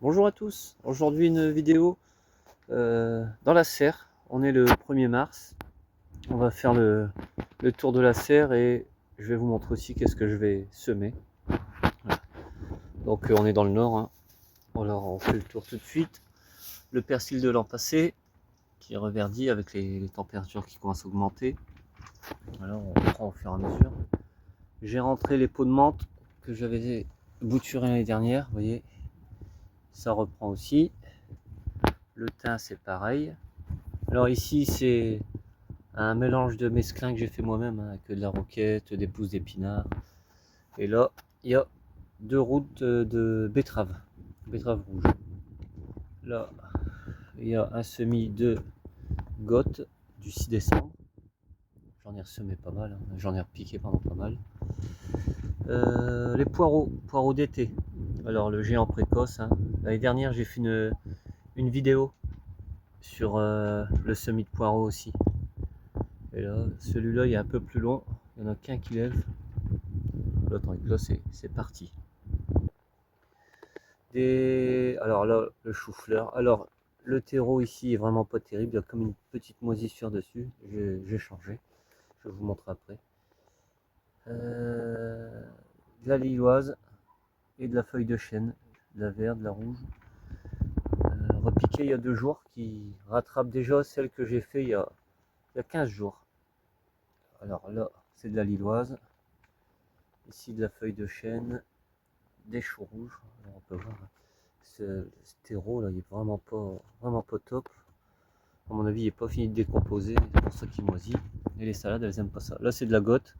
Bonjour à tous, aujourd'hui une vidéo dans la serre. On est le 1er mars, on va faire le tour de la serre et je vais vous montrer aussi qu'est-ce que je vais semer. Voilà. Donc on est dans le nord, hein. Alors on fait le tour tout de suite. Le persil de l'an passé qui reverdit avec les températures qui commencent à augmenter. Alors on prend au fur et à mesure. J'ai rentré les pots de menthe que j'avais bouturés l'année dernière, vous voyez, ça reprend aussi. Le thym c'est pareil. Alors ici c'est un mélange de mesclun que j'ai fait moi-même, hein, avec de la roquette, des pousses d'épinards. Et là il y a 2 routes de betterave rouge. Là il y a un semis de goth du 6 décembre. J'en ai ressemé pas mal, hein. J'en ai repiqué pas mal. Les poireaux d'été. Alors le géant précoce, hein. L'année dernière j'ai fait une vidéo sur le semis de poireaux aussi. Et là, celui-là il est un peu plus long, il n'y en a qu'un qui lève. L'autre là c'est parti. Alors là, le chou-fleur. Alors le terreau ici est vraiment pas terrible, il y a comme une petite moisissure dessus. J'ai changé, je vais vous montrer après. De la lilloise et de la feuille de chêne, de la verte, de la rouge. Repiqué il y a 2 jours, qui rattrape déjà celle que j'ai fait il y a 15 jours. Alors là, c'est de la lilloise. Ici, de la feuille de chêne, des choux rouges. Alors, on peut voir ce terreau là, il est vraiment pas top. À mon avis, il n'est pas fini de décomposer, c'est pour ça qu'il moisit. Et les salades, elles aiment pas ça. Là, c'est de la gote.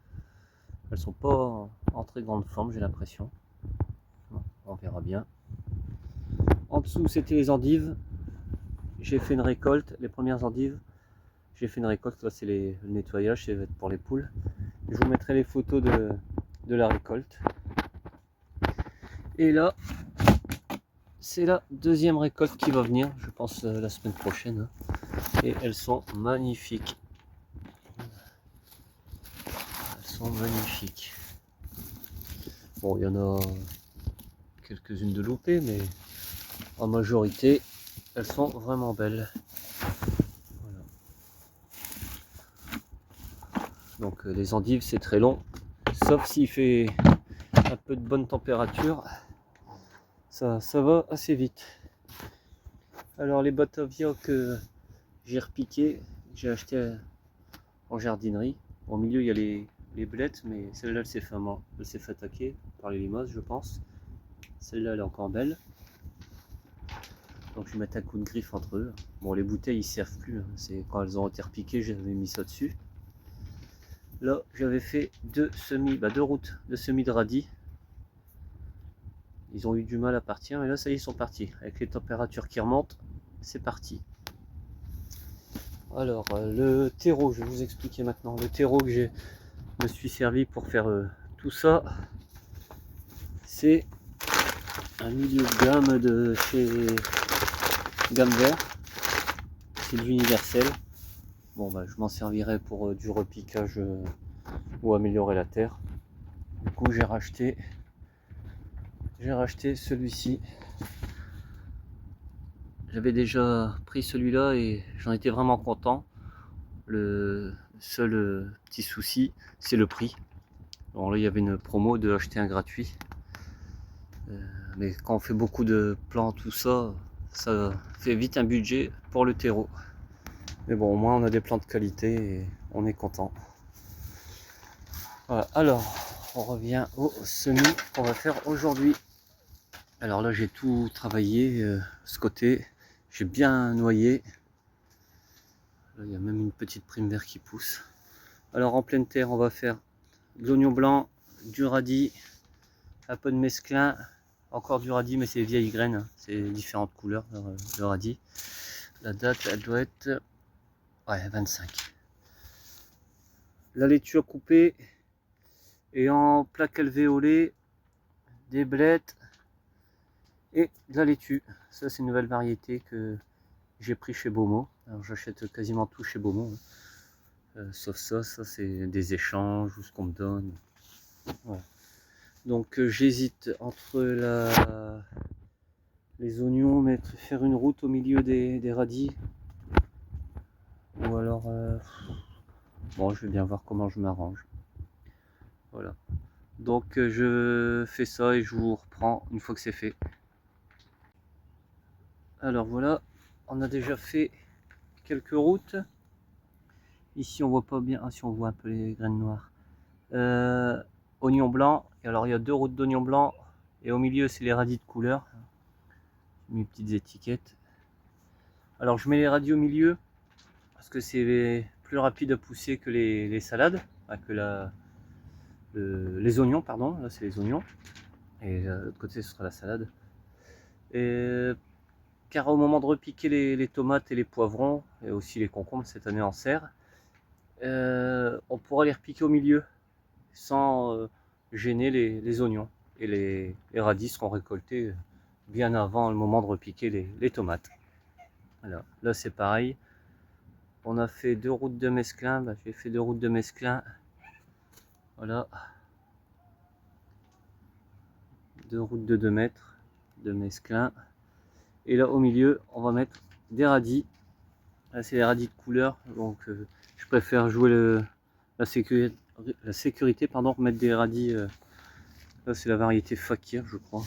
Elles sont pas en très grande forme, j'ai l'impression. On verra bien. En dessous, c'était les endives. J'ai fait une récolte, les premières endives. J'ai fait une récolte, là c'est le nettoyage, c'est pour les poules. Je vous mettrai les photos de la récolte. Et là, c'est la deuxième récolte qui va venir, je pense la semaine prochaine. Et elles sont magnifiques. Elles sont magnifiques. Bon, il y en a quelques-unes de loupées, mais en majorité, elles sont vraiment belles. Voilà. Donc les endives, c'est très long, sauf s'il fait un peu de bonne température, ça va assez vite. Alors les batavia que j'ai repiqué, j'ai acheté en jardinerie. Au milieu il y a les blettes, mais celle-là elle s'est fait attaquer par les limaces, je pense. Celle-là elle est encore belle. Donc je vais mettre un coup de griffe entre eux. Bon, les bouteilles ils servent plus, hein. C'est quand elles ont été repiquées, j'avais mis ça dessus. Là j'avais fait 2 semis, 2 routes de semis de radis. Ils ont eu du mal à partir, mais là ça y est, ils sont partis. Avec les températures qui remontent, c'est parti. Alors le terreau, je vais vous expliquer maintenant. Le terreau que je me suis servi pour faire tout ça, c'est un milieu de gamme de chez Gamme Vert. C'est de l'universel. Bon je m'en servirai pour du repiquage ou améliorer la terre. Du coup j'ai racheté celui-ci. J'avais déjà pris celui-là et j'en étais vraiment content. Le seul petit souci, c'est le prix. Alors là, il y avait une promo de acheter un gratuit. Mais quand on fait beaucoup de plants, tout ça, ça fait vite un budget pour le terreau. Mais bon, au moins on a des plants de qualité et on est content. Voilà, alors on revient au semis qu'on va faire aujourd'hui. Alors là, j'ai tout travaillé, ce côté, j'ai bien noyé. Là, il y a même une petite prime vert qui pousse. Alors en pleine terre, on va faire de l'oignon blanc, du radis, un peu de mesclun, encore du radis, mais c'est vieilles graines, c'est différentes couleurs de radis. La date, elle doit être 25. La laitue coupée et en plaque alvéolée, des blettes et de la laitue. Ça, c'est une nouvelle variété que j'ai pris chez Beaumont. Alors j'achète quasiment tout chez Beaumont. sauf ça c'est des échanges ou ce qu'on me donne. Voilà. Donc j'hésite entre les oignons, faire une route au milieu des radis, ou alors bon, je vais bien voir comment je m'arrange. Voilà. Donc je fais ça et je vous reprends une fois que c'est fait. Alors voilà, on a déjà fait quelques routes. Ici on voit pas bien, si on voit un peu les graines noires. Oignon blanc, et alors il y a 2 routes d'oignon blanc, et au milieu c'est les radis de couleur. J'ai mis petites étiquettes. Alors je mets les radis au milieu parce que c'est plus rapide à pousser que les salades, enfin, que les oignons, pardon. Là c'est les oignons, et de l'autre côté ce sera la salade. Et car au moment de repiquer les tomates et les poivrons, et aussi les concombres cette année en serre, on pourra les repiquer au milieu sans gêner les oignons, et les radis seront récoltés bien avant le moment de repiquer les tomates. Voilà. Là c'est pareil, on a fait 2 routes de mesclun, j'ai fait 2 routes de mesclun, voilà, 2 routes de 2 mètres de mesclun, et là au milieu on va mettre des radis. Là c'est les radis de couleur, donc je préfère jouer la sécurité, pardon, mettre des radis, là c'est la variété Fakir je crois,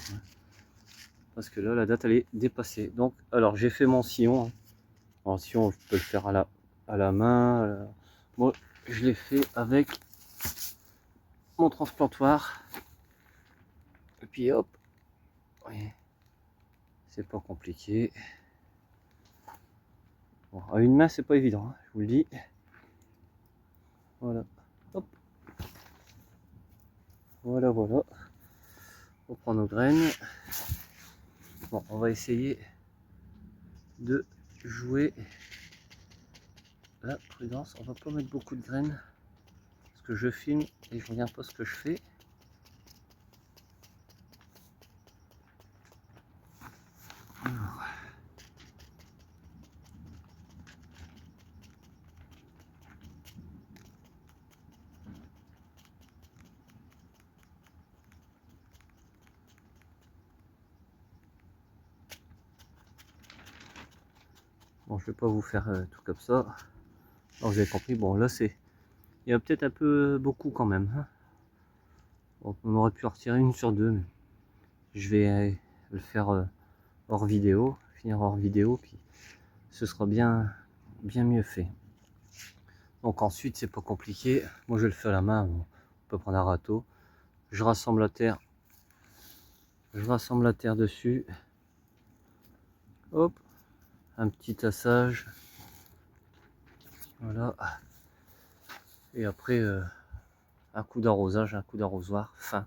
parce que là la date elle est dépassée. Donc alors j'ai fait mon sillon, alors sillon je peux le faire à la main, moi je l'ai fait avec mon transplantoir, et puis hop, ouais. C'est pas compliqué. Bon, à une main c'est pas évident, hein, je vous le dis. Voilà, hop, voilà, on prend nos graines. Bon, on va essayer de jouer la prudence. On va pas mettre beaucoup de graines parce que je filme et je regarde pas ce que je fais. Alors. Bon, je vais pas vous faire tout comme ça. Alors, vous avez compris. Bon, là c'est, il y a peut-être un peu beaucoup quand même, hein. Bon, on aurait pu en retirer une sur 2, mais je vais le faire hors vidéo, finir hors vidéo, puis ce sera bien mieux fait. Donc ensuite c'est pas compliqué, moi je le fais à la main, on peut prendre un râteau, je rassemble la terre dessus, hop, un petit tassage, voilà, et après un coup d'arrosage, un coup d'arrosoir fin,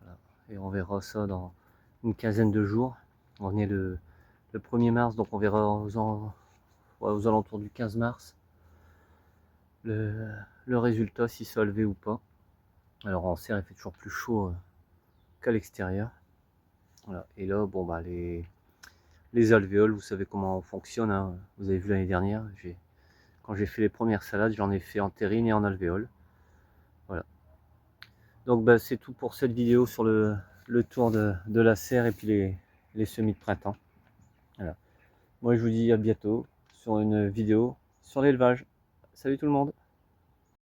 voilà. Et on verra ça dans une quinzaine de jours. On est le 1er mars, donc on verra aux alentours du 15 mars le résultat, si ça a levé ou pas. Alors en serre il fait toujours plus chaud qu'à l'extérieur. Voilà. Et là, bon bah les alvéoles, vous savez comment on fonctionne, hein. Vous avez vu l'année dernière, quand j'ai fait les premières salades, j'en ai fait en terrine et en alvéole. Voilà. Donc bah, c'est tout pour cette vidéo sur le tour de la serre et puis les semis de printemps. Voilà. Moi je vous dis à bientôt sur une vidéo sur l'élevage. Salut tout le monde!